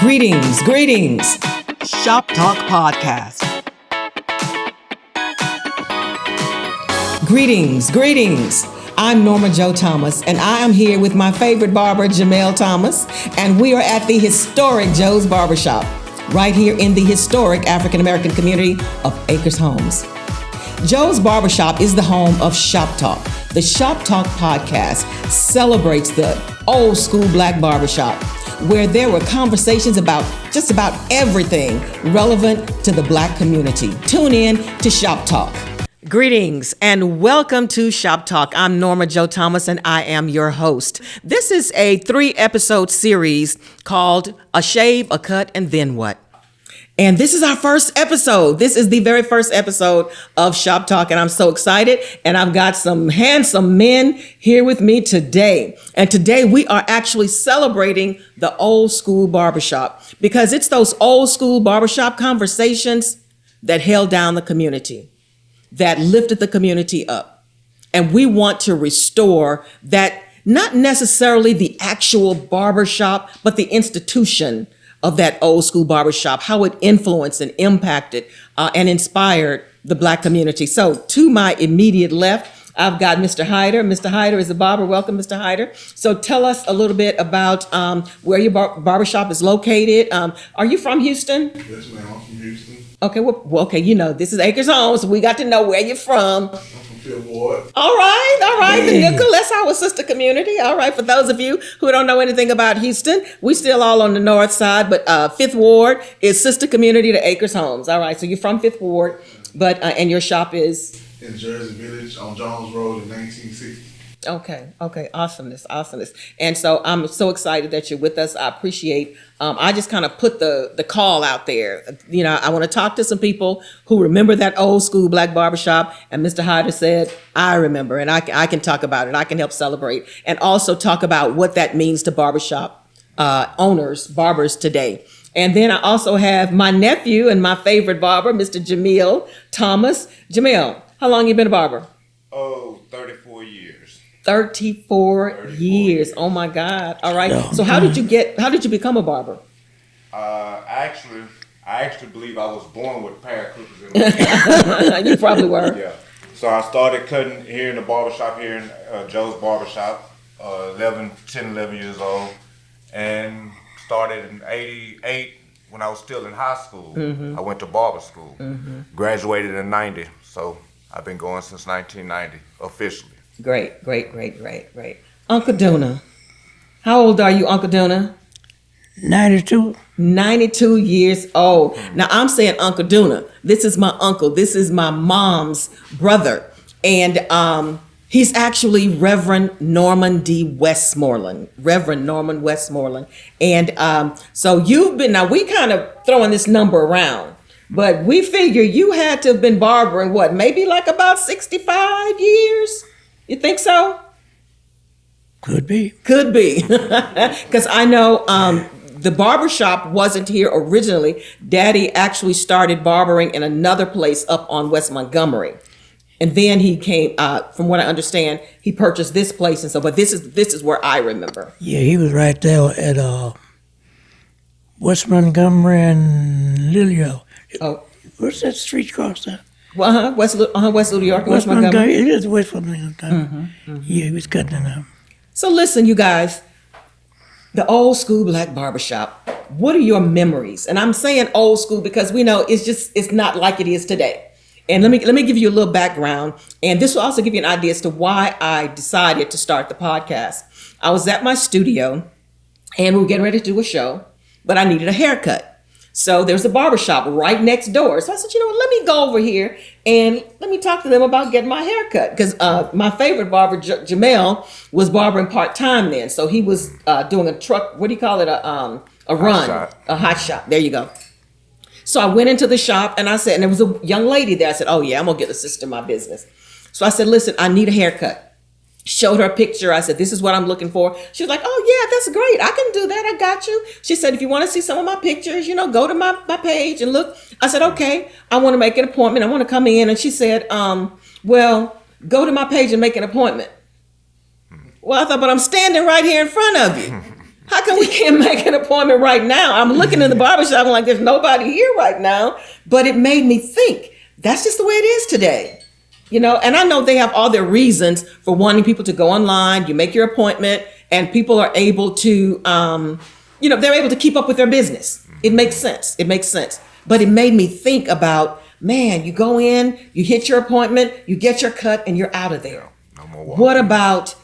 Greetings. Shop Talk Podcast. Greetings. I'm Norma Jo Thomas, and I am here with my favorite barber, Jemiel Thomas, and we are at the historic Joe's Barbershop, right here in the historic African American community of Acres Homes. Joe's Barbershop is the home of Shop Talk. The Shop Talk podcast celebrates the old school Black Barbershop, where there were conversations about just about everything relevant to the Black community. Tune in to Shop Talk. Greetings and welcome to Shop Talk. I'm Norma Jo Thomas and I am your host. This is a 3-episode series called A Shave, A Cut, and Then What? And this is our first episode. This is the very first episode of Shop Talk, and I'm so excited. And I've got some handsome men here with me today. And today we are actually celebrating the old school barbershop, because it's those old school barbershop conversations that held down the community, that lifted the community up. And we want to restore that, not necessarily the actual barbershop, but the institution of that old school barbershop, how it influenced and impacted and inspired the Black community. So to my immediate left, I've got Mr. Hayter. Mr. Hayter is a barber. Welcome, Mr. Hayter. So tell us a little bit about where your barbershop is located. Are you from Houston? Yes, ma'am. I'm from Houston. Okay, well, you know, this is Acres Homes, so we got to know where you're from. I'm from Fifth Ward. All right. The Nickel, that's our sister community. All right, for those of you who don't know anything about Houston, we still all on the north side, but Fifth Ward is sister community to Acres Homes. All right, so you're from Fifth Ward, but and your shop is? In Jersey Village on Jones Road in 1960. Okay. Awesomeness. And so I'm so excited that you're with us. I appreciate, I just kind of put the call out there. You know, I want to talk to some people who remember that old school Black barbershop. And Mr. Hayter said, I remember, and I can talk about it. I can help celebrate and also talk about what that means to barbershop owners, barbers today. And then I also have my nephew and my favorite barber, Mr. Jemiel Thomas. Jemiel, how long you been a barber? 34 years. 34 years. Oh my God. All right. So how did you become a barber? I actually believe I was born with a pair of clippers in my hand. You probably were. Yeah. So I started cutting here in the barbershop here in Joe's Barbershop, 11 years old, and started in 88 when I was still in high school. Mm-hmm. I went to barber school, graduated in 90. So I've been going since 1990 officially. Great. Uncle Duna. How old are you, Uncle Duna? 92. 92 years old. Now I'm saying Uncle Duna. This is my uncle. This is my mom's brother. And he's actually Reverend Norman Westmoreland. And so now we kind of throwing this number around. But we figure you had to have been barbering, maybe like about 65 years? You think so? Could be. Because I know the barbershop wasn't here originally. Daddy actually started barbering in another place up on West Montgomery. And then he came, from what I understand, he purchased this place. And so, but this is where I remember. Yeah, he was right there at West Montgomery and Lilio. Oh, what's that street across there? West Little York, West Montgomery. It is West Montgomery. Yeah, he was cutting it out. So listen, you guys, the old school Black barbershop. What are your memories? And I'm saying old school because we know it's not like it is today. And let me give you a little background, and this will also give you an idea as to why I decided to start the podcast. I was at my studio, and we were getting ready to do a show, but I needed a haircut. So there's a barbershop right next door. So I said, you know what, let me go over here and let me talk to them about getting my hair cut. Because my favorite barber, Jemiel, was barbering part-time then. So he was doing a truck, what do you call it, a run, a hot shot. There you go. So I went into the shop and I said, and there was a young lady there. I said, oh yeah, I'm going to get a sister in my business. So I said, listen, I need a haircut. Showed her a picture. I said, this is what I'm looking for. She was like, oh yeah, that's great. I can do that. I got you. She said, if you want to see some of my pictures, go to my page and look. I said, okay, I want to make an appointment. I want to come in. And she said, well, go to my page and make an appointment. Well, I thought, but I'm standing right here in front of you. How come we can't make an appointment right now? I'm looking in the barbershop, I'm like, there's nobody here right now. But it made me think, that's just the way it is today. You know, and I know they have all their reasons for wanting people to go online. You make your appointment and people are able to, they're able to keep up with their business. It makes sense. It makes sense. But it made me think about, man, you go in, you hit your appointment, you get your cut, and you're out of there. No more walking. What about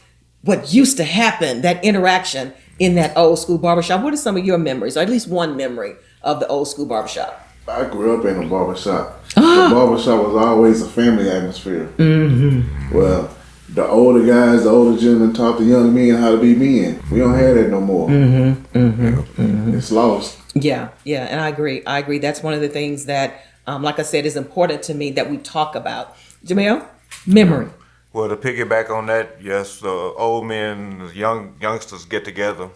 what used to happen, that interaction in that old school barbershop? What are some of your memories, or at least one memory of the old school barbershop? I grew up in a barbershop. The barbershop was always a family atmosphere. Mm-hmm. Well, the older guys, the older gentlemen taught the young men how to be men. We don't have that no more. Mm-hmm. Mm-hmm. Mm-hmm. It's lost. Yeah, and I agree. That's one of the things that, like I said, is important to me that we talk about. Jemiel, memory. Well, to piggyback on that, yes, the old men, the youngsters get together,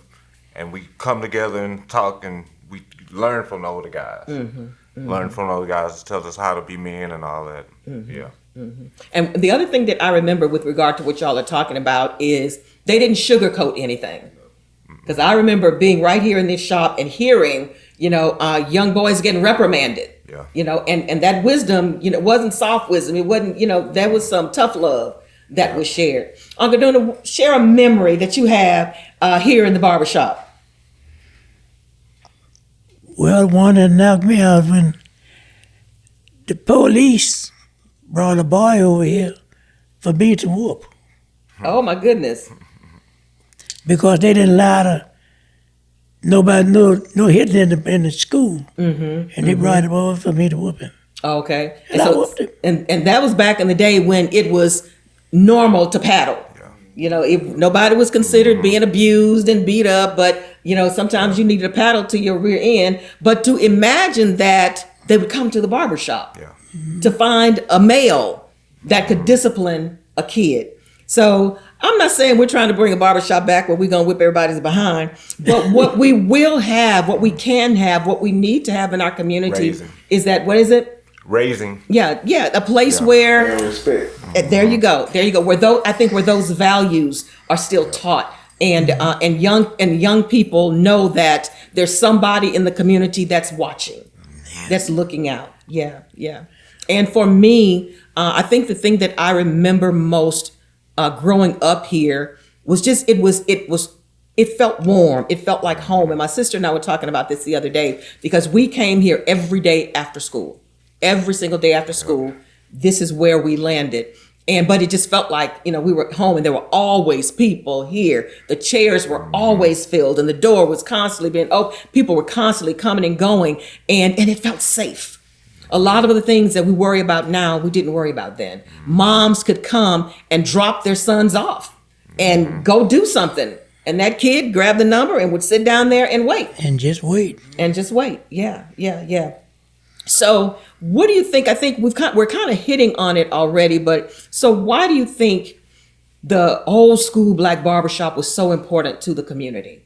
and we come together and talk, and we learn from the older guys. Mm-hmm. Mm-hmm. Learn from the older guys to tell us how to be men and all that. Mm-hmm. Yeah. Mm-hmm. And the other thing that I remember with regard to what y'all are talking about is they didn't sugarcoat anything. Because I remember being right here in this shop and hearing, young boys getting reprimanded. Yeah. And that wisdom, wasn't soft wisdom. It wasn't, there was some tough love that was shared. Uncle Duna, share a memory that you have here in the barbershop. Well, one that knocked me out when the police brought a boy over here for me to whoop. Oh, my goodness. Because they didn't allow nobody no hitting in the school. Mm-hmm, and they brought him over for me to whoop him. Okay. And I whooped him. And that was back in the day when it was normal to paddle. Yeah. If nobody was considered being abused and beat up, but, sometimes you needed a paddle to your rear end. But to imagine that they would come to the barbershop to find a male that could discipline a kid. So I'm not saying we're trying to bring a barbershop back where we're going to whip everybody's behind, but what we will have, what we can have, what we need to have in our community is that, what is it? Raising. Yeah, a place where And respect. There you go. Where those values are still taught, and young people know that there's somebody in the community that's watching, that's looking out. Yeah. And for me, I think the thing that I remember most growing up here was just it felt warm. It felt like home. And my sister and I were talking about this the other day because we came here every day after school. Every single day after school, this is where we landed. But it just felt like, we were at home and there were always people here. The chairs were always filled and the door was constantly being open. People were constantly coming and going and it felt safe. A lot of the things that we worry about now, we didn't worry about then. Moms could come and drop their sons off and go do something. And that kid grabbed the number and would sit down there and wait. And just wait. Yeah. So what do you think? I think we're kind of hitting on it already, but so why do you think the old school black barbershop was so important to the community?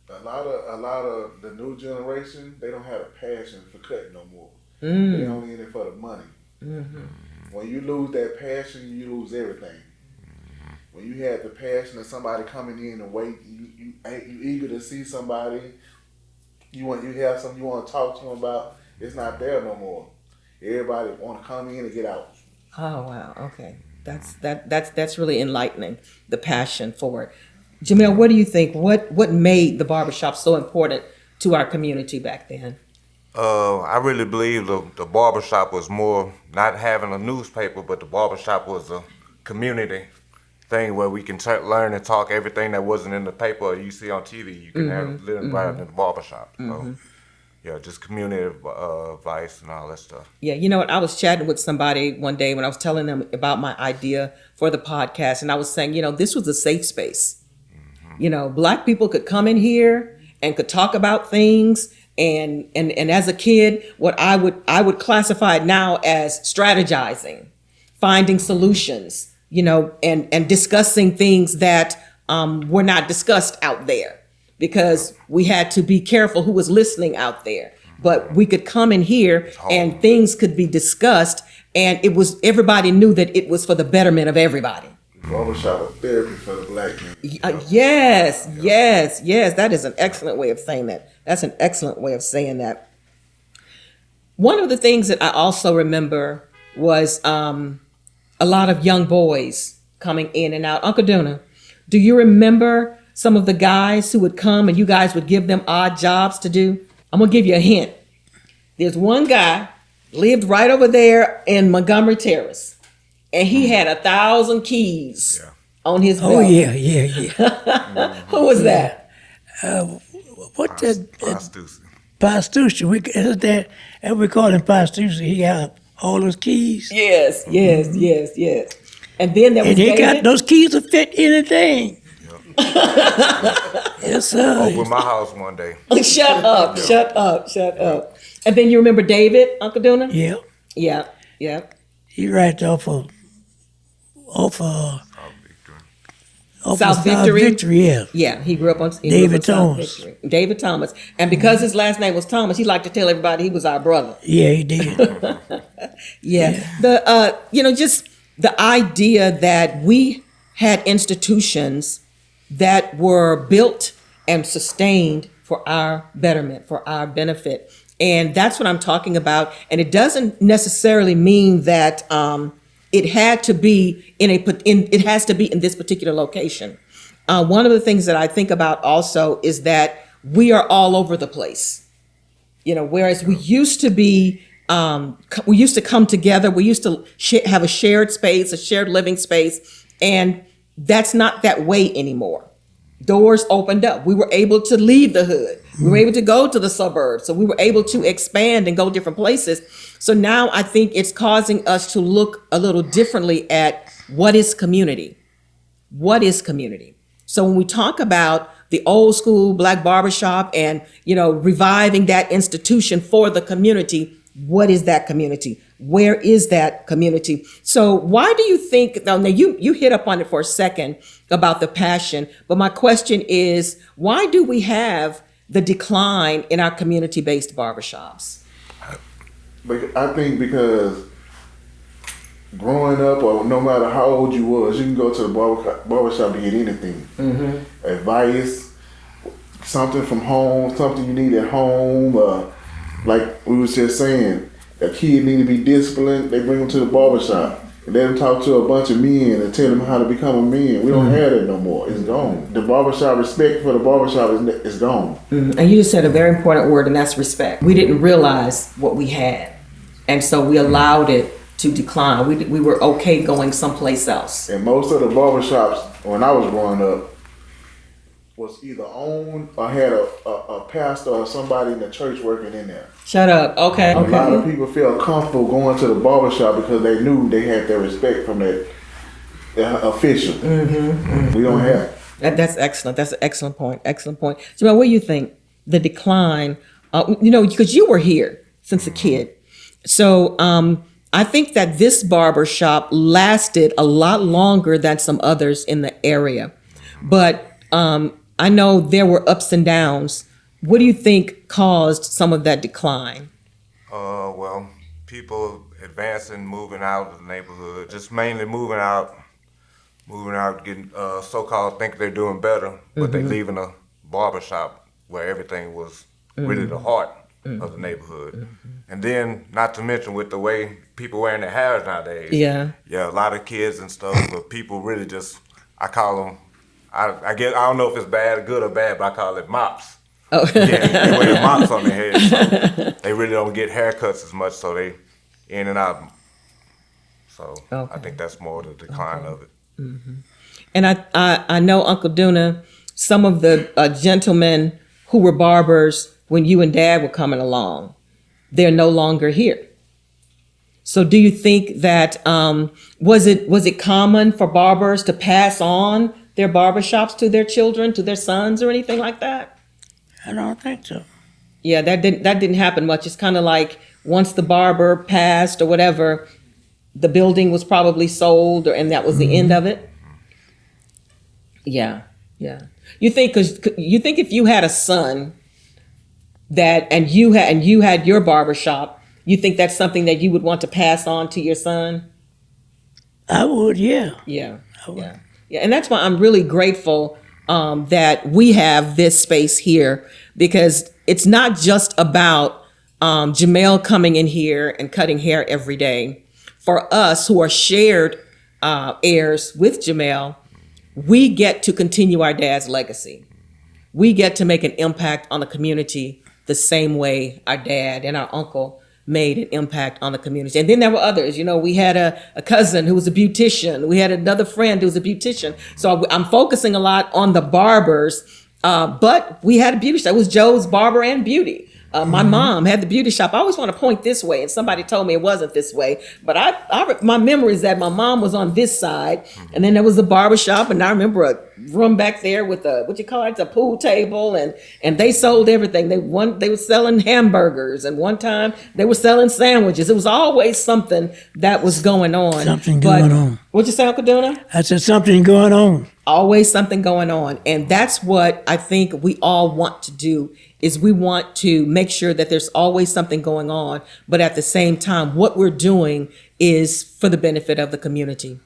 A lot of the new generation, they don't have a passion for cutting no more. They only in it for the money. Mm-hmm. When you lose that passion, you lose everything. When you have the passion of somebody coming in and wait, you eager to see somebody. You have something you want to talk to them about. It's not there no more. Everybody want to come in and get out. Oh wow, okay, that's really enlightening. The passion for it. Jemiel, what do you think? What made the barbershop so important to our community back then? I really believe the barbershop was more not having a newspaper, but the barbershop was a community thing where we can learn and talk everything that wasn't in the paper or you see on TV. You can have living right in the barbershop. So, just community advice and all that stuff. Yeah, you know what? I was chatting with somebody one day when I was telling them about my idea for the podcast, and I was saying, this was a safe space. Mm-hmm. Black people could come in here and could talk about things. And as a kid, what I would classify it now as strategizing, finding solutions, and discussing things that were not discussed out there because we had to be careful who was listening out there. But we could come in here and things could be discussed, and everybody knew that it was for the betterment of everybody. Barbershop of therapy for the black man. Yes. That is an excellent way of saying that. That's an excellent way of saying that. One of the things that I also remember was a lot of young boys coming in and out. Uncle Duna, do you remember some of the guys who would come and you guys would give them odd jobs to do? I'm going to give you a hint. There's one guy lived right over there in Montgomery Terrace, and he had 1,000 keys on his belt. Oh, yeah. Who was that? What the Prostitution. Pastucci? And we call him Pastucci. He got all those keys. Yes. And then there was And he David. got those keys to fit anything. Yes, sir. Over my house one day. Shut up. And then you remember David, Uncle Duna? Yeah. Yeah. He right off of South Victory? yeah. Yeah, he grew up on David South Thomas. Victory. David Thomas. And because his last name was Thomas, he liked to tell everybody he was our brother. Yeah, he did. The just the idea that we had institutions that were built and sustained for our betterment, for our benefit. And that's what I'm talking about. And it doesn't necessarily mean that it has to be in this particular location. One of the things that I think about also is that we are all over the place. Whereas we used to be, we used to come together. We used to have a shared space, a shared living space, and that's not that way anymore. Doors opened up. We were able to leave the hood. We were able to go to the suburbs. So we were able to expand and go different places. So now I think it's causing us to look a little differently at what is community. What is community? So when we talk about the old school Black Barbershop and, reviving that institution for the community, what is that community? Where is that community? So why do you think, now you hit up on it for a second about the passion, but my question is, why do we have the decline in our community-based barbershops? But I think because growing up, or no matter how old you was, you can go to the barbershop to get anything. Mm-hmm. Advice, something from home, something you need at home. Like we was just saying, a kid need to be disciplined, they bring them to the barbershop. And let them talk to a bunch of men and tell them how to become a man. We don't have that no more. It's gone. The barbershop, respect for the barbershop is gone. Mm-hmm. And you just said a very important word, and that's respect. We didn't realize what we had. And so we allowed it to decline. We were okay going someplace else. And most of the barbershops, when I was growing up, was either owned or had a pastor or somebody in the church working in there. Shut up. Okay. A lot of people felt comfortable going to the barbershop because they knew they had their respect from that official. Mm-hmm. We don't have it. That's excellent. That's an excellent point. Excellent point. Jemiel, what do you think? The decline, because you were here since a kid. So I think that this barbershop lasted a lot longer than some others in the area. But I know there were ups and downs. What do you think caused some of that decline? Well, people advancing, moving out of the neighborhood, just mainly moving out, getting so-called think they're doing better, but they leaving a barbershop where everything was really the heart of the neighborhood. And then, not to mention with the way people wearing their hairs nowadays. Yeah, a lot of kids and stuff, but people really just, I call them, I guess, I don't know if it's bad, good or bad, but I call it mops. Oh. Yeah, they wear mops on their head, so they really don't get haircuts as much, so they in and out. So I think that's more the decline of it. Mm-hmm. And I know, Uncle Duna, some of the gentlemen who were barbers when you and Dad were coming along, they're no longer here. So do you think that, was it common for barbers to pass on their barbershops to their children, to their sons or anything like that? I don't think so. Yeah, that didn't happen much. It's kind of like once the barber passed or whatever, the building was probably sold, and that was the end of it. Yeah. You think if you had a son and you had your barbershop, you think that's something that you would want to pass on to your son? I would, yeah. Yeah. Yeah. Yeah. And that's why I'm really grateful that we have this space here, because it's not just about Jemiel coming in here and cutting hair every day. For us who are shared heirs with Jemiel, we get to continue our dad's legacy. We get to make an impact on the community the same way our dad and our uncle made an impact on the community. And then there were others. You know, we had a cousin who was a beautician. We had another friend who was a beautician. So I'm focusing a lot on the barbers, but we had a beauty shop. It was Joe's Barber and Beauty. My mom had the beauty shop. I always want to point this way, and somebody told me it wasn't this way. But my memory is that my mom was on this side, and then there was the barber shop, and I remember a room back there with a pool table, and they sold everything. They were selling hamburgers, and one time they were selling sandwiches. It was always something that was going on. Something going on. What'd you say, Uncle Duna? I said something going on. Always something going on. And that's what I think we all want to do, is we want to make sure that there's always something going on, but at the same time, what we're doing is for the benefit of the community.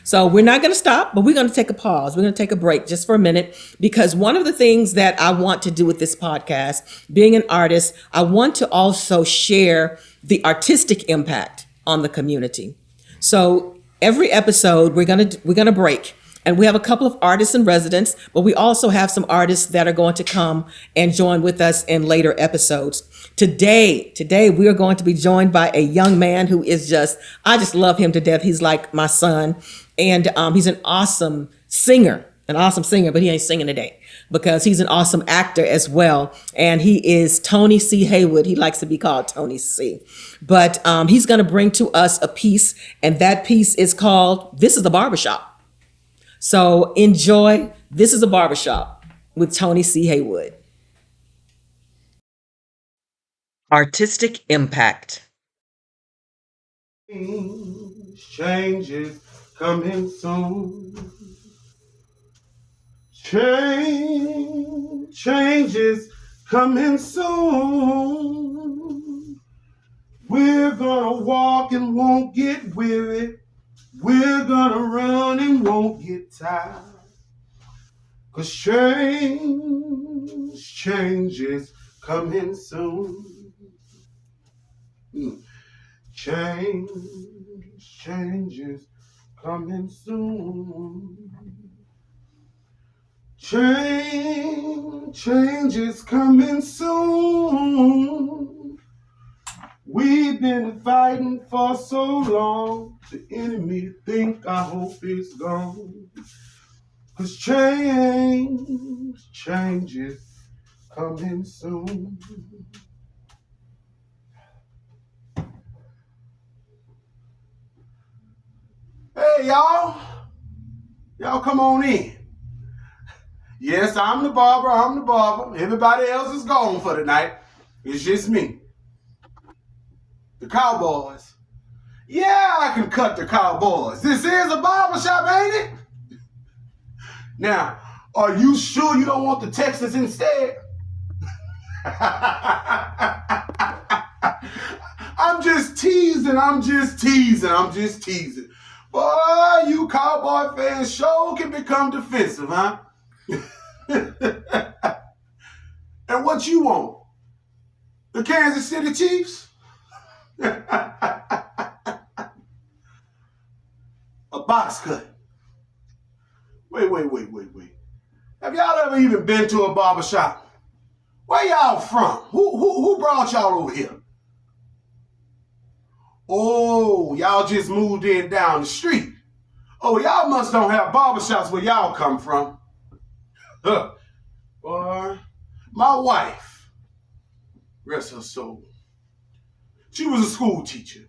So we're not going to stop, but we're going to take a pause. We're going to take a break just for a minute, because one of the things that I want to do with this podcast, being an artist, I want to also share the artistic impact on the community. So every episode we're going to break. And we have a couple of artists in residence, but we also have some artists that are going to come and join with us in later episodes. Today, we are going to be joined by a young man who is I just love him to death. He's like my son. And he's an awesome singer, but he ain't singing today because he's an awesome actor as well. And he is Tony C. Haywood. He likes to be called Tony C. But he's going to bring to us a piece, and that piece is called This is the Barbershop. So enjoy. This is a barbershop with Tony C. Haywood. Artistic impact. Changes coming soon. Changes coming soon. We're gonna walk and won't get weary. We're gonna run and won't get tired. 'Cause changes coming soon. Changes coming soon. Changes coming soon. We've been fighting for so long, the enemy think our hope is gone. 'Cause changes coming soon. Hey, y'all come on in. Yes, I'm the barber. Everybody else is gone for the night. It's just me. The Cowboys. Yeah, I can cut the Cowboys. This is a barbershop, ain't it? Now, are you sure you don't want the Texans instead? I'm just teasing. Boy, you Cowboy fans sure can become defensive, huh? And what you want? The Kansas City Chiefs? A box cut. Wait. Have y'all ever even been to a barbershop? Where y'all from? Who brought y'all over here? Oh, y'all just moved in down the street. Oh, y'all must don't have barbershops where y'all come from. Boy, my wife, rest her soul, she was a school teacher.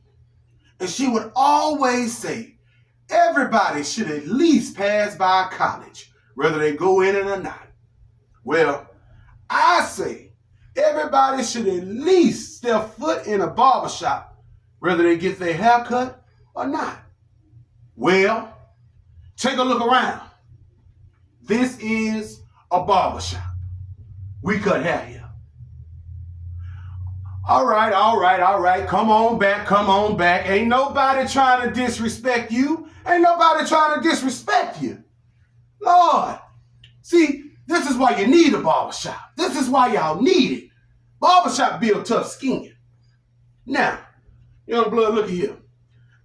And she would always say, everybody should at least pass by college, whether they go in it or not. Well, I say everybody should at least step foot in a barbershop, whether they get their hair cut or not. Well, take a look around. This is a barbershop. We cut hair here. All right. Come on back. Ain't nobody trying to disrespect you. Ain't nobody trying to disrespect you. Lord. See, this is why you need a barbershop. This is why y'all need it. Barbershop build tough skin. Now, young blood, look at here.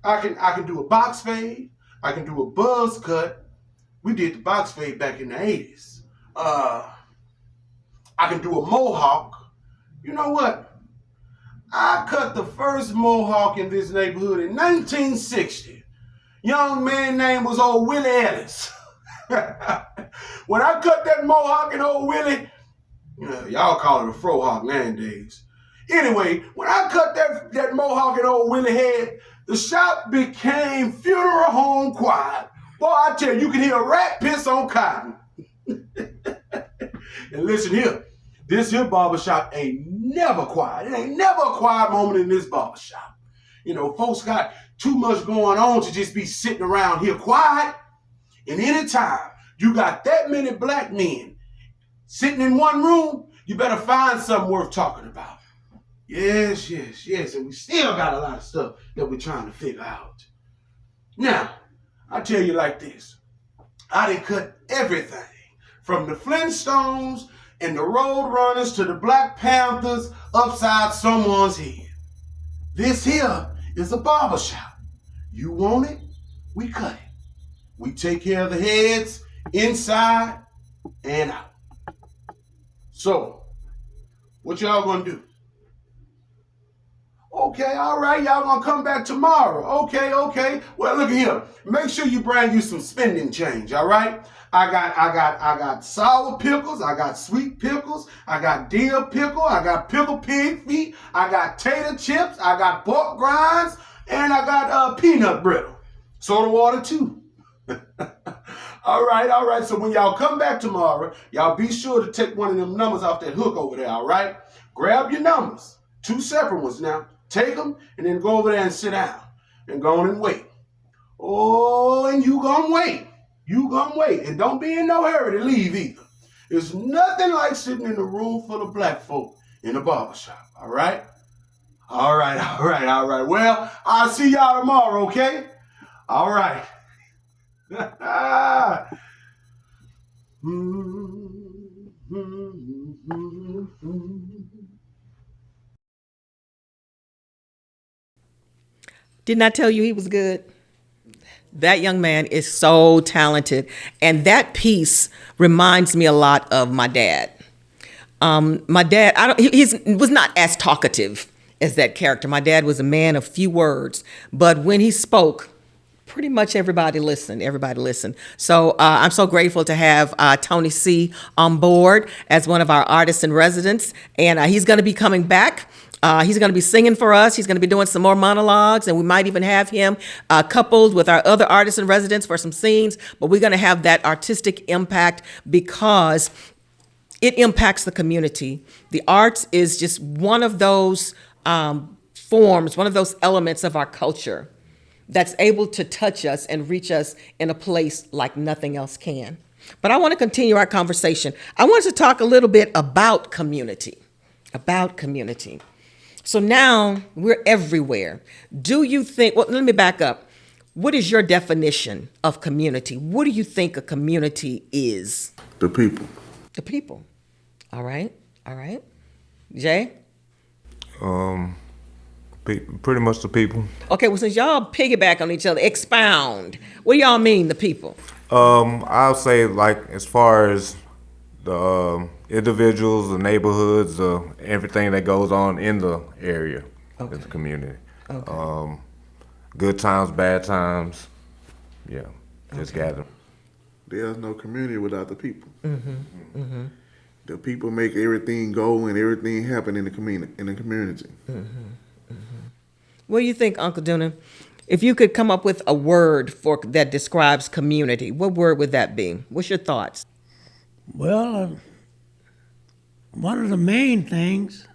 I can do a box fade. I can do a buzz cut. We did the box fade back in the 80s. I can do a mohawk. You know what? I cut the first mohawk in this neighborhood in 1960. Young man name was old Willie Ellis. When I cut that mohawk in old Willie, y'all call it a frohawk nowadays. Anyway, when I cut that mohawk in old Willie head, the shop became funeral home quiet. Boy, I tell you, can hear a rat piss on cotton. And listen here, this here barbershop ain't never quiet. It ain't never a quiet moment in this barbershop. Folks got too much going on to just be sitting around here quiet. And anytime you got that many black men sitting in one room, you better find something worth talking about. Yes. And we still got a lot of stuff that we're trying to figure out. Now, I tell you like this. I done cut everything from the Flintstones and the Road Runners to the Black Panthers upside someone's head. This here is a barbershop. You want it? We cut it. We take care of the heads inside and out. So, what y'all gonna do? Okay, all right, y'all gonna come back tomorrow. Okay. Well, look at here. Make sure you bring you some spending change, all right? I got sour pickles, I got sweet pickles, I got dill pickle, I got pickled pig feet, I got tater chips, I got pork grinds, and I got peanut brittle. Soda water too. All right. So when y'all come back tomorrow, y'all be sure to take one of them numbers off that hook over there, all right? Grab your numbers, 2 separate ones now. Take them and then go over there and sit down and go on and wait. Oh, and you gonna wait. And don't be in no hurry to leave either. There's nothing like sitting in a room full of black folk in a barbershop, all right? All right. Well, I'll see y'all tomorrow, okay? All right. Didn't I tell you he was good? That young man is so talented. And that piece reminds me a lot of my dad. My dad, he was not as talkative as that character. My dad was a man of few words, but when he spoke, pretty much everybody listened. So I'm so grateful to have Tony C. on board as one of our artists in residence. And he's going to be coming back. He's going to be singing for us. He's going to be doing some more monologues, and we might even have him coupled with our other artists in residence for some scenes. But we're going to have that artistic impact because it impacts the community. The arts is just one of those forms, one of those elements of our culture that's able to touch us and reach us in a place like nothing else can. But I want to continue our conversation. I want to talk a little bit about community. So now we're everywhere. Do you think, well, let me back up. What is your definition of community? What do you think a community is? The people. The people. All right. Jay? Pretty much the people. Okay, well, since y'all piggyback on each other, expound. What do y'all mean, the people? I'll say, like, as far as the individuals, the neighborhoods, everything that goes on in the area, in the community. Okay. Good times, bad times, just gather. There's no community without the people. Mm-hmm. The people make everything go and everything happen in the community. What do you think, Uncle Duna? If you could come up with a word that describes community, what word would that be? What's your thoughts? Well, one of the main things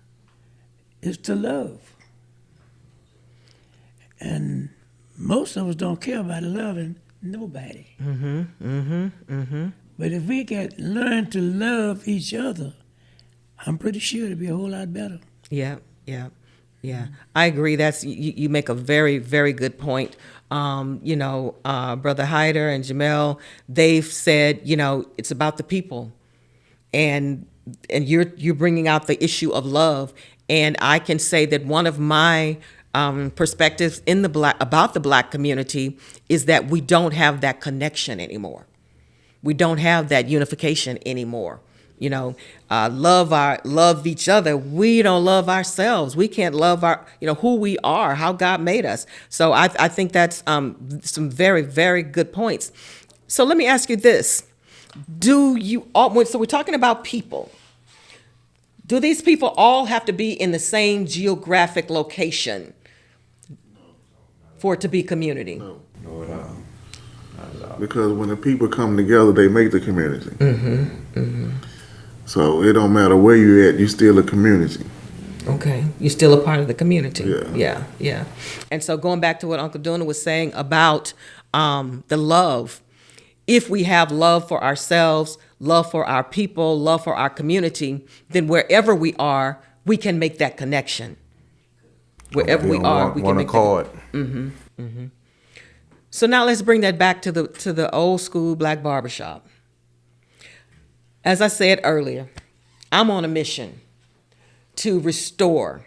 is to love. And most of us don't care about loving nobody. But if we can learn to love each other, I'm pretty sure it'll be a whole lot better. Yeah. Yeah, I agree. You make a very, very good point. Brother Hayter and Jemiel, they've said, it's about the people, and you're bringing out the issue of love. And I can say that one of my perspectives about the Black community is that we don't have that connection anymore. We don't have that unification anymore. Love each other. We don't love ourselves. We can't love who we are, how God made us. So I think that's some very, very good points. So let me ask you this. So we're talking about people. Do these people all have to be in the same geographic location for it to be community? No. No, at all. Because when the people come together, they make the community. Mm-hmm. Mm-hmm. So it don't matter where you're at, you're still a community. Okay, you're still a part of the community. Yeah. And so going back to what Uncle Duna was saying about the love, if we have love for ourselves, love for our people, love for our community, then wherever we are, we can make that connection. Wherever we are, we can make that. Mm-hmm. Mm-hmm. So now let's bring that back to the old school Black Barbershop. As I said earlier, I'm on a mission to restore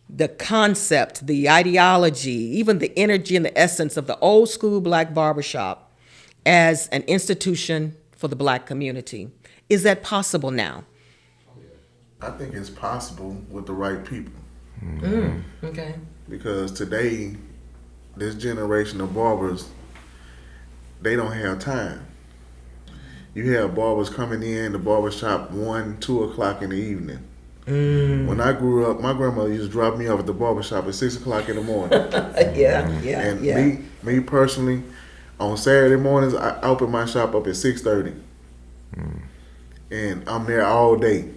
the concept, the ideology, even the energy and the essence of the old school Black Barbershop as an institution for the Black community. Is that possible now? I think it's possible with the right people. Okay. Because today, this generation of barbers, they don't have time. You have barbers coming in the barbershop 1, 2 o'clock in the evening. When I grew up, my grandmother used to drop me off at the barbershop at 6 o'clock in the morning. And me personally, on Saturday mornings, I open my shop up at 6:30. And I'm there all day.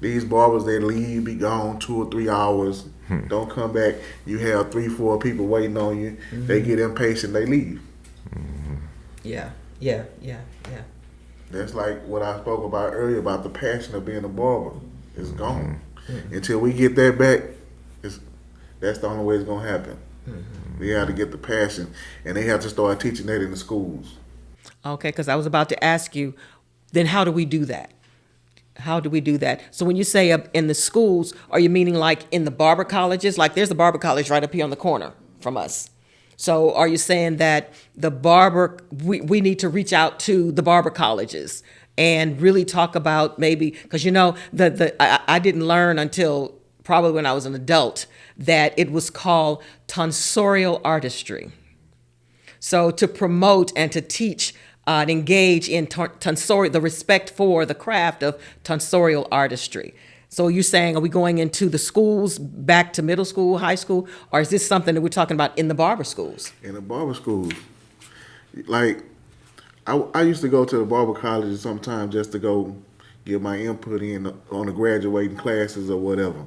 These barbers, they leave, be gone 2 or 3 hours, don't come back. You have 3, 4 people waiting on you. They get impatient, they leave. Yeah. That's like what I spoke about earlier about the passion of being a barber. It's gone. Until we get that back, that's the only way it's going to happen. We have to get the passion, and they have to start teaching that in the schools. Okay, because I was about to ask you, then how do we do that? How do we do that? So when you say in the schools, are you meaning like in the barber colleges? Like there's the barber college right up here on the corner from us. So are you saying that we need to reach out to the barber colleges and really talk about maybe, because I didn't learn until probably when I was an adult that it was called tonsorial artistry. So to promote and to teach and engage in the respect for the craft of tonsorial artistry. So you're saying, are we going into the schools, back to middle school, high school, or is this something that we're talking about in the barber schools? In the barber schools. Like, I used to go to the barber colleges sometimes just to go get my input in on the graduating classes or whatever.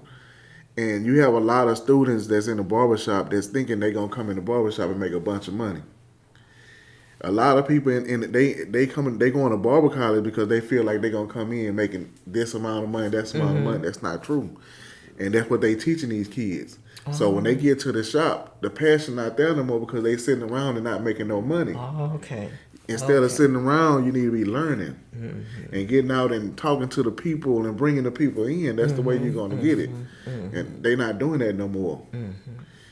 And you have a lot of students that's in the barbershop that's thinking they're going to come in the barbershop and make a bunch of money. A lot of people they go to barber college because they feel like they're gonna come in making this amount of money, that amount of money. That's not true, and that's what they teaching these kids. So when they get to the shop, the passion not there no more because they sitting around and not making no money. Instead of sitting around, you need to be learning and getting out and talking to the people and bringing the people in. That's the way you're gonna get it, and they not doing that no more.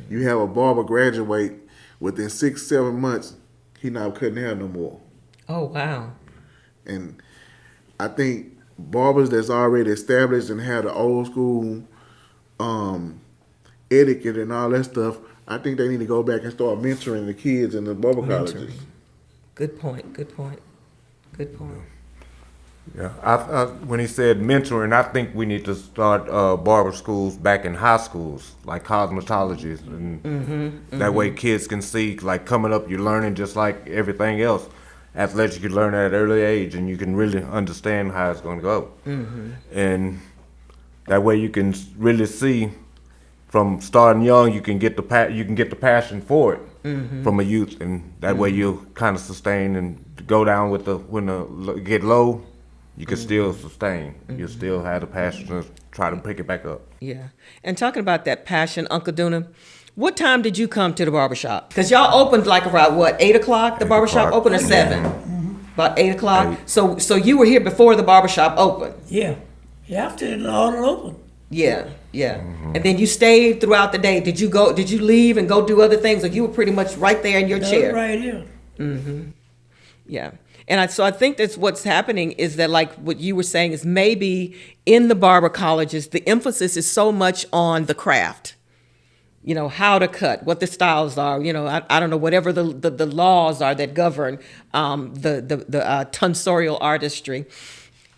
You have a barber graduate within 6-7 months. He not cutting hair no more. Oh, wow. And I think barbers that's already established and have the old school etiquette and all that stuff, I think they need to go back and start mentoring the kids in the barber colleges. Good point. Yeah, when he said mentoring, I think we need to start barber schools back in high schools, like cosmetologies, and that way kids can see, like coming up, you're learning just like everything else. Athletics, you can learn at an early age, and you can really understand how it's going to go. And that way you can really see from starting young, you can get the passion for it from a youth, and that way you'll kind of sustain and go down with when the get low. you can still sustain. You still have the passion to try to pick it back up. Yeah. And talking about that passion, Uncle Duna, what time did you come to the barbershop? Because y'all opened like around what, 8 o'clock? The 8 barbershop o'clock. opened at 7. About 8 o'clock. 8. So you were here before the barbershop opened. Yeah. After it all open. Yeah. And then you stayed throughout the day. Did you leave and go do other things, or you were pretty much right there in your chair? Right here. Yeah. And so I think that's what's happening is that, like what you were saying, is maybe in the barber colleges, the emphasis is so much on the craft. You know, how to cut, what the styles are, you know, I don't know, whatever the laws are that govern the tonsorial artistry,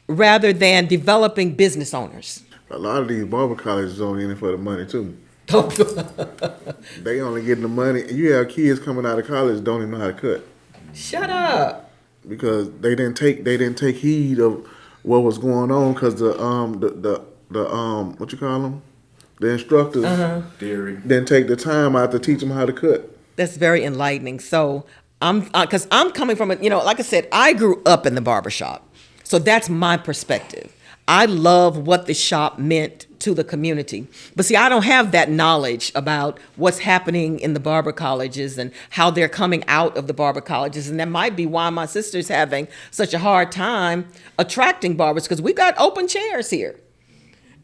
rather than developing business owners. A lot of these barber colleges only in it for the money too. They only getting the money. And you have kids coming out of college don't even know how to cut. Shut up. Because they didn't take heed of what was going on, because the what you call them, the instructors didn't take the time out to teach them how to cut. That's very enlightening. So because I'm coming from a, you know, like I said, I grew up in the barbershop, so that's my perspective. I love what the shop meant to the community. But see, I don't have that knowledge about what's happening in the barber colleges and how they're coming out of the barber colleges. And that might be why my sister's having such a hard time attracting barbers, because we've got open chairs here.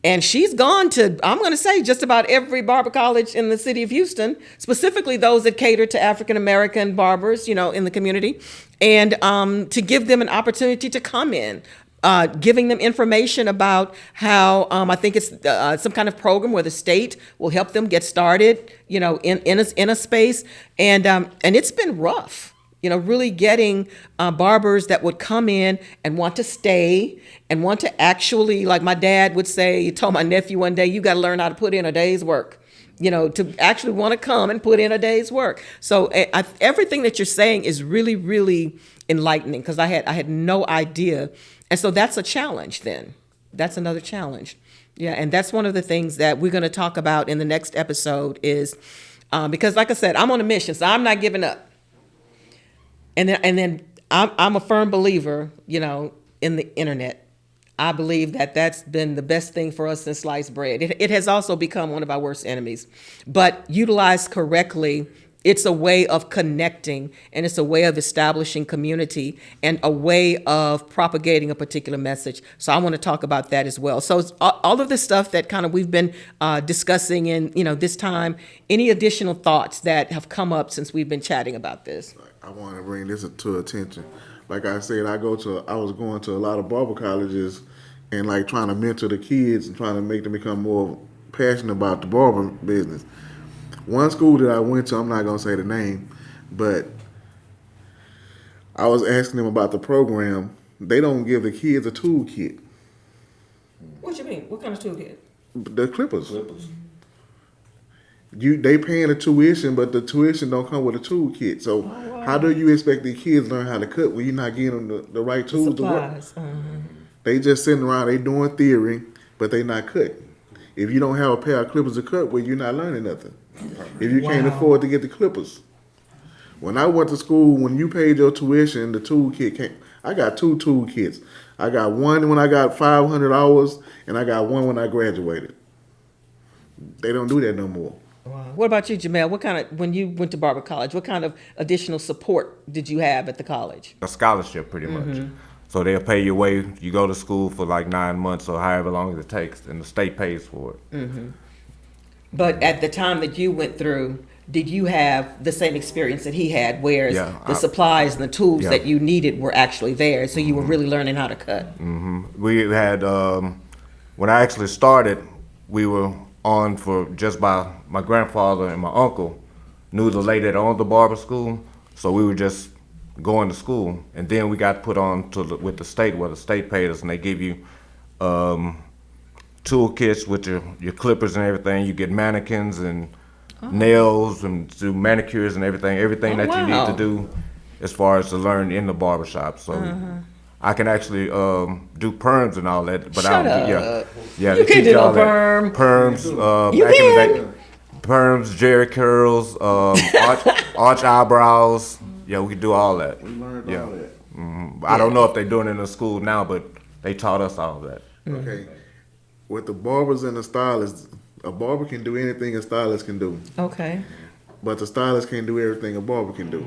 And she's gone to, I'm going to say, just about every barber college in the city of Houston, specifically those that cater to African-American barbers, you know, in the community, and to give them an opportunity to come in. Giving them information about how I think it's some kind of program where the state will help them get started, you know, in a space, and it's been rough, you know, really getting barbers that would come in and want to stay and want to actually, like my dad would say, he told my nephew one day, you got to learn how to put in a day's work, you know, to actually want to come and put in a day's work. So everything that you're saying is really, really enlightening, because I had no idea. And so that's a challenge then. That's another challenge. Yeah, and that's one of the things that we're going to talk about in the next episode is, because like I said, I'm on a mission, so I'm not giving up. And then I'm a firm believer, you know, in the internet. I believe that that's been the best thing for us since sliced bread. It has also become one of our worst enemies. But utilized correctly, it's a way of connecting, and it's a way of establishing community and a way of propagating a particular message. So I want to talk about that as well. So it's all of the stuff that kind of we've been discussing in, you know, this time. Any additional thoughts that have come up since we've been chatting about this? I want to bring this to attention. Like I said, I was going to a lot of barber colleges and like trying to mentor the kids and trying to make them become more passionate about the barber business. One school that I went to, I'm not going to say the name, but I was asking them about the program. They don't give the kids a toolkit. What you mean? What kind of toolkit? The clippers. They paying the tuition, but the tuition don't come with a toolkit. So how do you expect the kids to learn how to cut when you're not giving them the right tools to work? They just sitting around, they doing theory, but they not cutting. If you don't have a pair of clippers to cut with, you're not learning nothing. If you can't afford to get the clippers. When I went to school, when you paid your tuition, the toolkit came. I got 2 toolkits. I got one when I got 500 hours, and I got one when I graduated. They don't do that no more. Wow. What about you, Jemiel? When you went to barber college, what kind of additional support did you have at the college? A scholarship, pretty much. So they'll pay your way. You go to school for like 9 months or however long it takes, and the state pays for it. But at the time that you went through, did you have the same experience that he had, whereas the supplies and the tools that you needed were actually there, so you were really learning how to cut? We had, when I actually started, we were on for just by my grandfather and my uncle knew the lady that owned the barber school, so we were just going to school, and then we got put on with the state, where the state paid us, and they give you toolkits with your clippers and everything. You get mannequins and nails and do manicures and everything that you need to do as far as to learn in the barbershop. So I can actually do perms and all that, but You can't do no perm. Perms, You back can. in the day, perms, jerry curls, arch eyebrows. Yeah, we could do all that. We learned all that. I don't know if they're doing it in the school now, but they taught us all that. Okay. With the barbers and the stylists, a barber can do anything a stylist can do. Okay. But the stylist can't do everything a barber can do.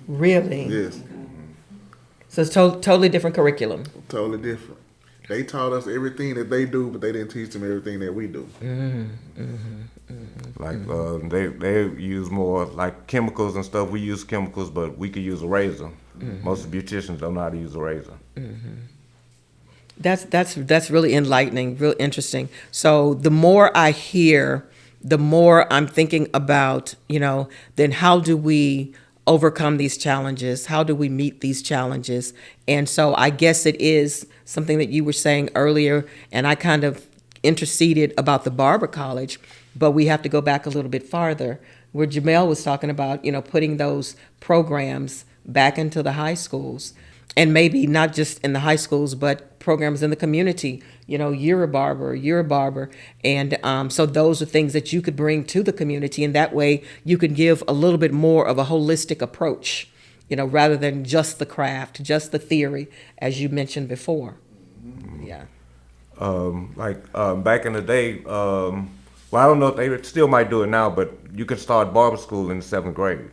Really? Yes. So it's totally different curriculum. Totally different. They taught us everything that they do, but they didn't teach them everything that we do. Like they use more like chemicals and stuff. We use chemicals, but we could use a razor. Most beauticians don't know how to use a razor. That's really enlightening, real interesting. So the more I hear, the more I'm thinking about, then how do we overcome these challenges? How do we meet these challenges? And so I guess it is something that you were saying earlier, and I kind of interceded about the barber college, but we have to go back a little bit farther, where Jemiel was talking about, putting those programs back into the high schools, and maybe not just in the high schools, but programs in the community. You're a barber, and so those are things that you could bring to the community, and that way you could give a little bit more of a holistic approach, rather than just the craft, just the theory, as you mentioned before. Yeah. Back in the day, well, I don't know if they still might do it now, but you could start barber school in the 7th grade.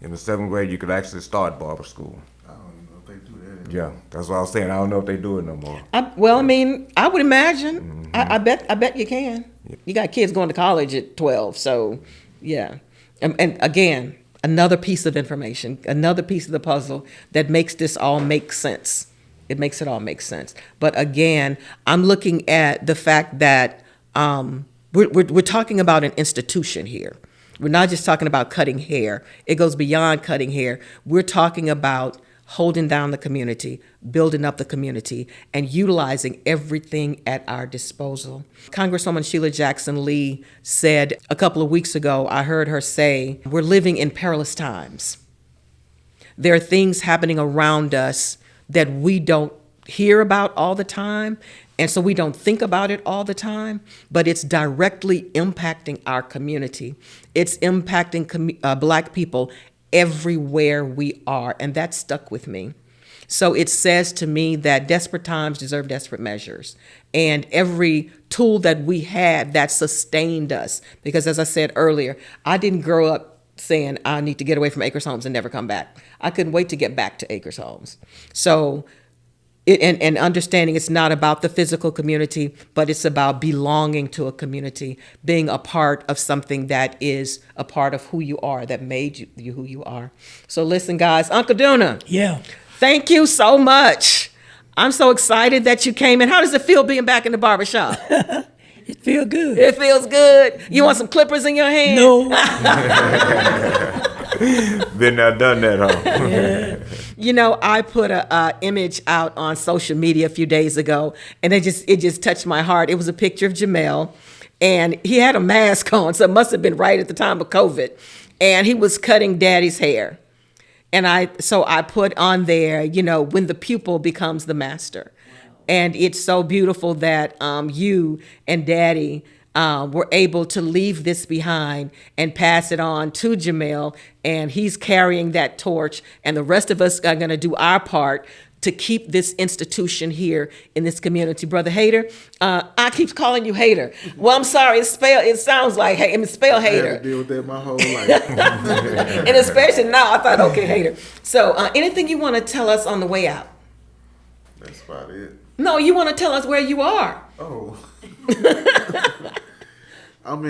In the 7th grade, you could actually start barber school. I don't even know if they do that. Yeah, that's what I was saying. I don't know if they do it no more. I would imagine. I bet you can. You got kids going to college at 12, so yeah. And again, another piece of information, another piece of the puzzle that makes this all make sense. It makes it all make sense. But again, I'm looking at the fact that we're talking about an institution here. We're not just talking about cutting hair. It goes beyond cutting hair. We're talking about holding down the community, building up the community, and utilizing everything at our disposal. Congresswoman Sheila Jackson Lee said a couple of weeks ago, I heard her say, we're living in perilous times. There are things happening around us that we don't hear about all the time, and so we don't think about it all the time, but it's directly impacting our community. It's impacting Black people everywhere we are, and that stuck with me. So it says to me that desperate times deserve desperate measures, and every tool that we had that sustained us, because as I said earlier, I didn't grow up saying I need to get away from Acres Homes and never come back. I couldn't wait to get back to Acres Homes. So and understanding it's not about the physical community, but it's about belonging to a community, being a part of something that is a part of who you are, that made you who you are. So listen, guys, Uncle Duna. Yeah. Thank you so much. I'm so excited that you came in. How does it feel being back in the barbershop? It feels good. It feels good. You want some clippers in your hand? No. Been there, done that, huh? Yeah. I put a image out on social media a few days ago, and it just touched my heart. It was a picture of Jemiel, and he had a mask on, so it must have been right at the time of COVID, and he was cutting Daddy's hair. And I put on there, when the pupil becomes the master. And it's so beautiful that you and Daddy were able to leave this behind and pass it on to Jemiel, and he's carrying that torch, and the rest of us are going to do our part to keep this institution here in this community. Brother Hayter, I keep calling you Hayter. Well, I'm sorry, it sounds like, spell I had Hayter. to deal with that my whole life. And especially now, I thought, okay, Hayter. So anything you want to tell us on the way out? That's about it. No, you want to tell us where you are. Oh. I'm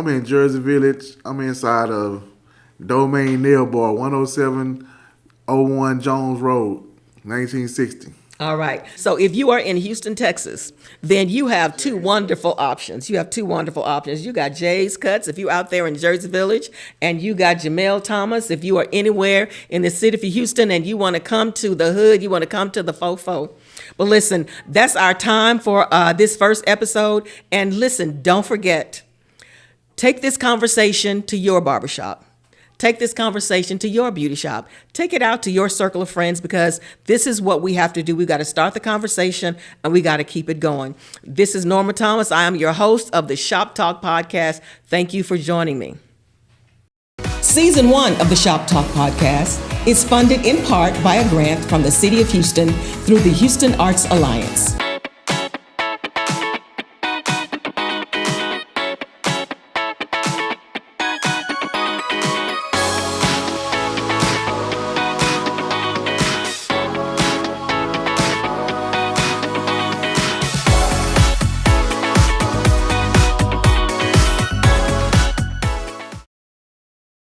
in Jersey Village. I'm inside of Domain Nail Bar, 10701 Jones Road, 1960. All right. So if you are in Houston, Texas, then you have two wonderful options. You got Jay's Cuts if you're out there in Jersey Village, and you got Jemiel Thomas if you are anywhere in the city of Houston and you want to come to the hood, you want to come to the fofo. But listen, that's our time for this first episode. And listen, don't forget, take this conversation to your barbershop. Take this conversation to your beauty shop. Take it out to your circle of friends, because this is what we have to do. We got to start the conversation and we got to keep it going. This is Norma Thomas. I am your host of the Shop Talk podcast. Thank you for joining me. Season 1 of the Shop Talk podcast is funded in part by a grant from the City of Houston through the Houston Arts Alliance.